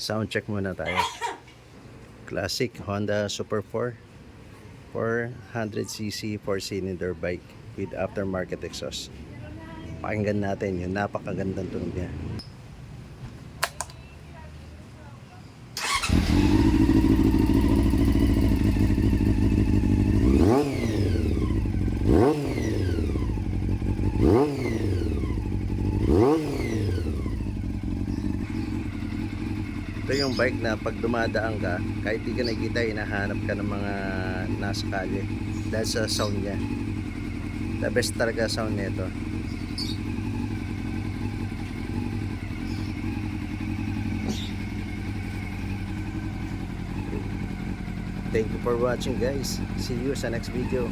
Sound check muna tayo. Classic Honda Super 4 400cc 4-cylinder bike with aftermarket exhaust. Pakinggan natin yung napakagandang tunog niya. Ito yung bike na pag dumadaan ka, kahit di ka nakikita, hinahanap ka ng mga nasa kalye dahil sa sound niya. The best talaga sound nito. Thank you for watching, guys. See you sa next video.